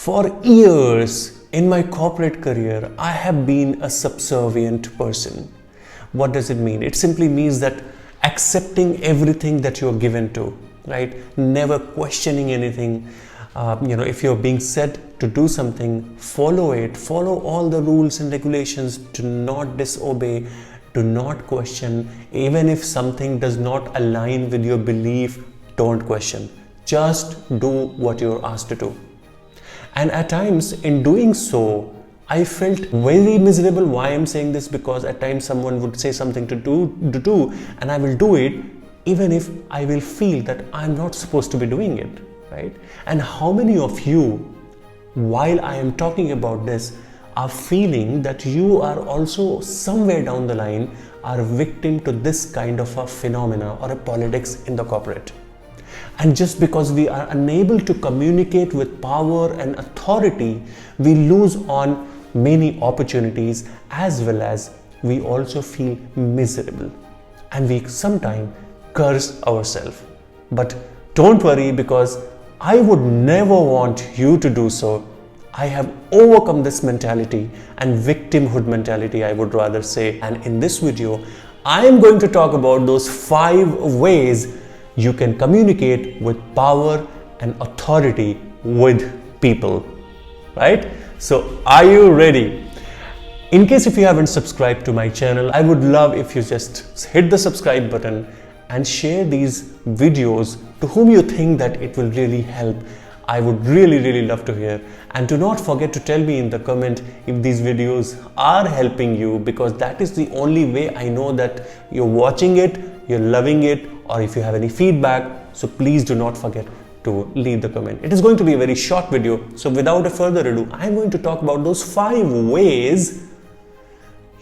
For years in my corporate career, I have been a subservient person. What does it mean? It simply means that accepting everything that you're given to, right? Never questioning anything. If you're being said to do something, follow it. Follow all the rules and regulations. Do not disobey. Do not question. Even if something does not align with your belief, don't question. Just do what you're asked to do. And at times in doing so, I felt very miserable. Why I'm saying this? Because at times someone would say something to do, and I will do it even if I will feel that I'm not supposed to be doing it, right? And how many of you, while I am talking about this, are feeling that you are also somewhere down the line are a victim to this kind of a phenomena or a politics in the corporate? And just because we are unable to communicate with power and authority, we lose on many opportunities, as well as we also feel miserable and we sometimes curse ourselves. But don't worry, because I would never want you to do so. I have overcome this mentality and victimhood mentality, I would rather say. And in this video, I am going to talk about those 5 ways you can communicate with power and authority with people, right? So are you ready? In case if you haven't subscribed to my channel, I would love if you just hit the subscribe button and share these videos to whom you think that it will really help. I would really love to hear. And do not forget to tell me in the comment if these videos are helping you, because that is the only way I know that you're watching it, you're loving it, or if you have any feedback. So please do not forget to leave the comment. It is going to be a very short video. So without a further ado, I'm going to talk about those 5 ways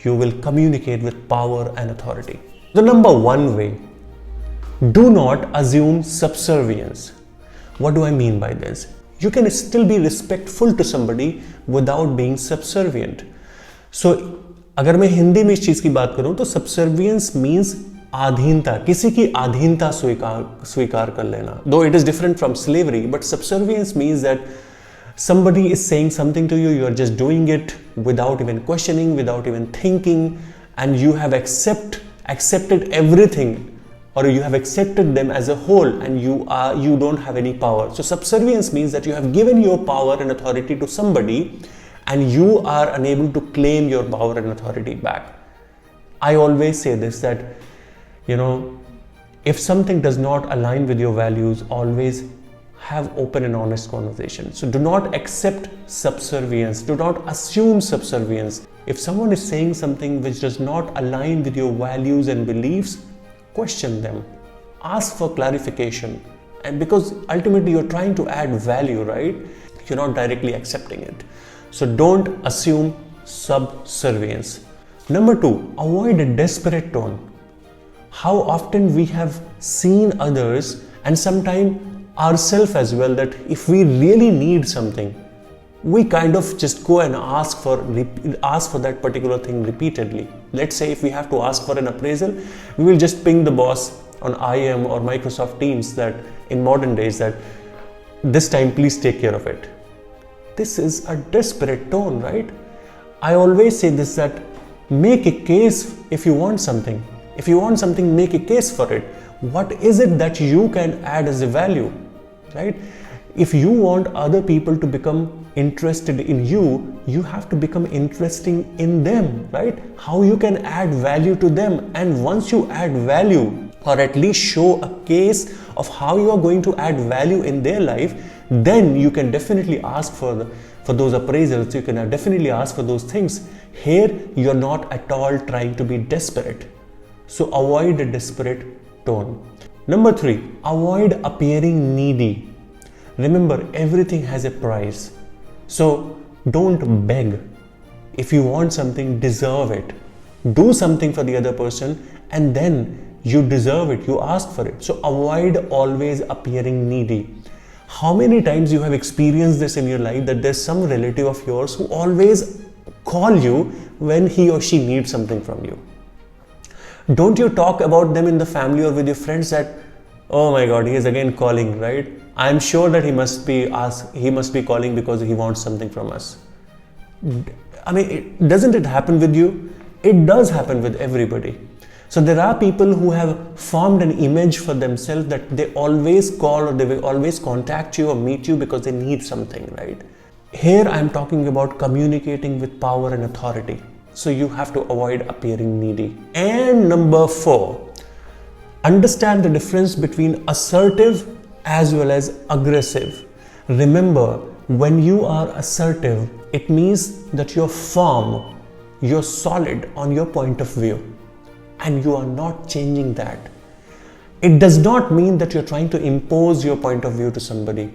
you will communicate with power and authority. The number 1 way, do not assume subservience. What do I mean by this? You can still be respectful to somebody without being subservient. So अगर मैं हिंदी में इस चीज की बात करूं तो subservience means आधीनता, किसी की आधीनता स्वीकार कर लेना. Though it is different from slavery, but subservience means that somebody is saying something to you, you are just doing it without even questioning, without even thinking, and you have accepted everything, or you have accepted them as a whole, and you don't have any power. So subservience means that you have given your power and authority to somebody and you are unable to claim your power and authority back. I always say this, that if something does not align with your values, always have open and honest conversation. So do not accept subservience. Do not assume subservience. If someone is saying something which does not align with your values and beliefs, question them. Ask for clarification. And because ultimately you're trying to add value, right? You're not directly accepting it. So don't assume subservience. Number 2, avoid a desperate tone. How often we have seen others and sometimes ourselves as well, that if we really need something, we kind of just go and ask for that particular thing repeatedly. Let's say if we have to ask for an appraisal, we will just ping the boss on IM or Microsoft Teams that in modern days that this time please take care of it. This is a desperate tone, right? I always say this, that make a case if you want something. If you want something, make a case for it. What is it that you can add as a value, right? If you want other people to become interested in you, you have to become interesting in them, right? How you can add value to them. And once you add value, or at least show a case of how you are going to add value in their life, then you can definitely ask for those appraisals. You can definitely ask for those things. Here, you're not at all trying to be desperate. So avoid a desperate tone. Number 3, avoid appearing needy. Remember, everything has a price. So don't beg. If you want something, deserve it. Do something for the other person and then you deserve it. You ask for it. So avoid always appearing needy. How many times you have experienced this in your life, that there's some relative of yours who always call you when he or she needs something from you? Don't you talk about them in the family or with your friends that Oh my God, he is again calling, right? I'm sure that he must be calling because he wants something from us. I mean, doesn't it happen with you? It does happen with everybody. So there are people who have formed an image for themselves that they always call or they will always contact you or meet you because they need something, right? Here I'm talking about communicating with power and authority. So you have to avoid appearing needy. And number 4, understand the difference between assertive as well as aggressive. Remember, when you are assertive, it means that you're firm, you're solid on your point of view, and you are not changing that. It does not mean that you're trying to impose your point of view to somebody.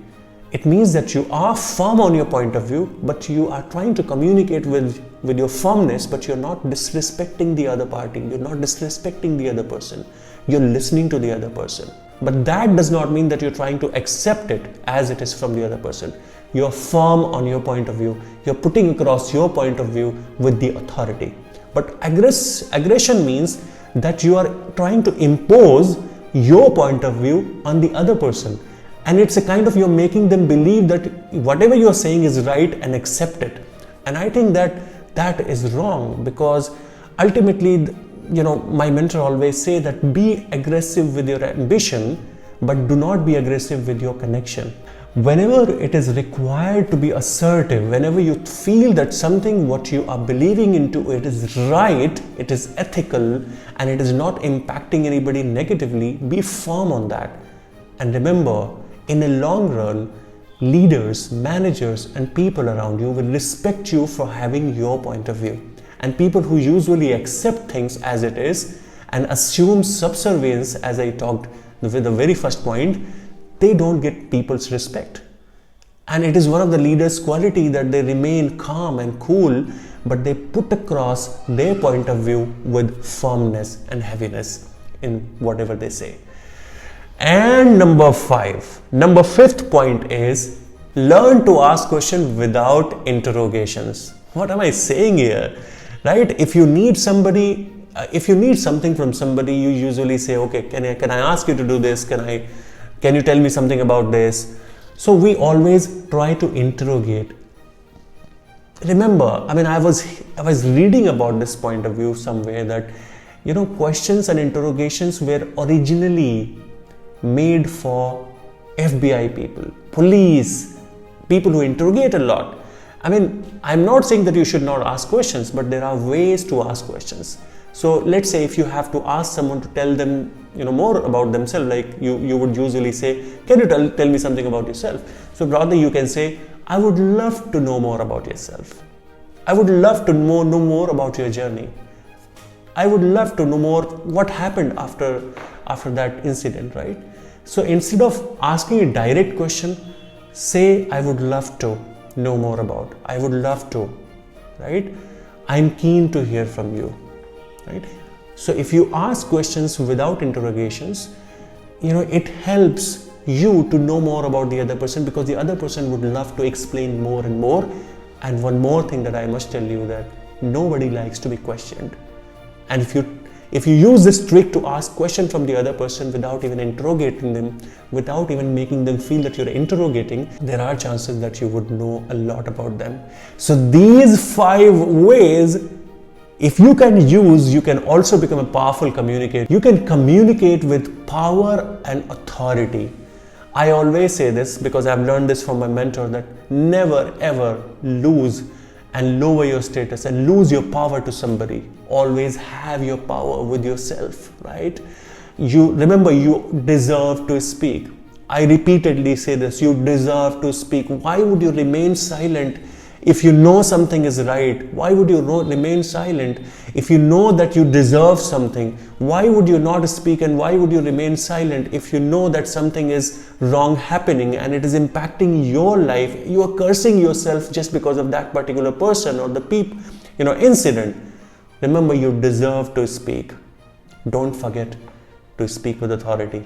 It means that you are firm on your point of view, but you are trying to communicate with your firmness, but you're not disrespecting the other party. You're not disrespecting the other person. You're listening to the other person. But that does not mean that you're trying to accept it as it is from the other person. You're firm on your point of view. You're putting across your point of view with the authority. But aggression means that you are trying to impose your point of view on the other person. And it's a kind of you're making them believe that whatever you're saying is right and accept it. And I think that is wrong, because ultimately, my mentor always say that be aggressive with your ambition, but do not be aggressive with your connection. Whenever it is required to be assertive, whenever you feel that something what you are believing into, it is right, it is ethical, and it is not impacting anybody negatively, be firm on that. And remember, in the long run, leaders, managers, and people around you will respect you for having your point of view. And people who usually accept things as it is and assume subservience, as I talked with the very first point, they don't get people's respect. And it is one of the leaders' quality that they remain calm and cool, but they put across their point of view with firmness and heaviness in whatever they say. And number 5th point is learn to ask questions without interrogations. What am I saying here? Right? If you need something from somebody, you usually say, okay, can I ask you to do this? Can you tell me something about this? So we always try to interrogate. Remember, I was reading about this point of view somewhere that, questions and interrogations were originally made for FBI people, police, people who interrogate a lot. I'm not saying that you should not ask questions, but there are ways to ask questions. So let's say if you have to ask someone to tell them, more about themselves, like you would usually say, can you tell me something about yourself? So rather you can say, I would love to know more about yourself. I would love to know more about your journey. I would love to know more what happened after that incident, right? So instead of asking a direct question, say, I would love to know more about. I would love to, right? I'm keen to hear from you, right? So if you ask questions without interrogations, it helps you to know more about the other person, because the other person would love to explain more and more. And one more thing that I must tell you, that nobody likes to be questioned. And if you use this trick to ask questions from the other person without even interrogating them, without even making them feel that you're interrogating, there are chances that you would know a lot about them. So these 5 ways, if you can use, you can also become a powerful communicator. You can communicate with power and authority. I always say this because I've learned this from my mentor, that never ever lose and lower your status and lose your power to somebody. Always have your power with yourself, right? Remember, you deserve to speak. I repeatedly say this, you deserve to speak. Why would you remain silent if you know something is right? Why would you remain silent? If you know that you deserve something, why would you not speak, and why would you remain silent if you know that something is wrong happening and it is impacting your life? You are cursing yourself just because of that particular person or the incident. Remember, you deserve to speak. Don't forget to speak with authority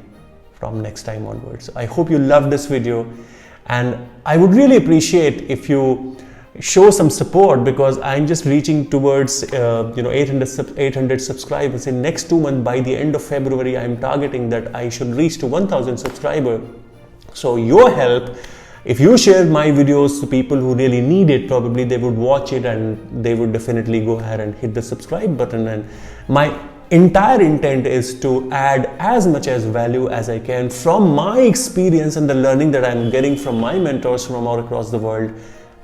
from next time onwards. I hope you loved this video, and I would really appreciate if you show some support, because I'm just reaching towards 800 subscribers in next 2 months. By the end of February, I'm targeting that I should reach to 1000 subscribers. So your help, if you share my videos to people who really need it, probably they would watch it and they would definitely go ahead and hit the subscribe button. And my entire intent is to add as much as value as I can from my experience and the learning that I'm getting from my mentors from all across the world,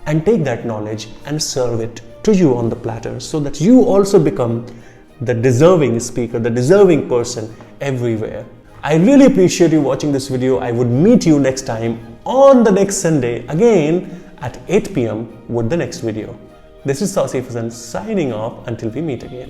and take that knowledge and serve it to you on the platter, so that you also become the deserving speaker, the deserving person everywhere. I really appreciate you watching this video. I would meet you next time on the next Sunday again at 8 p.m. with the next video. This is Assertive signing off until we meet again.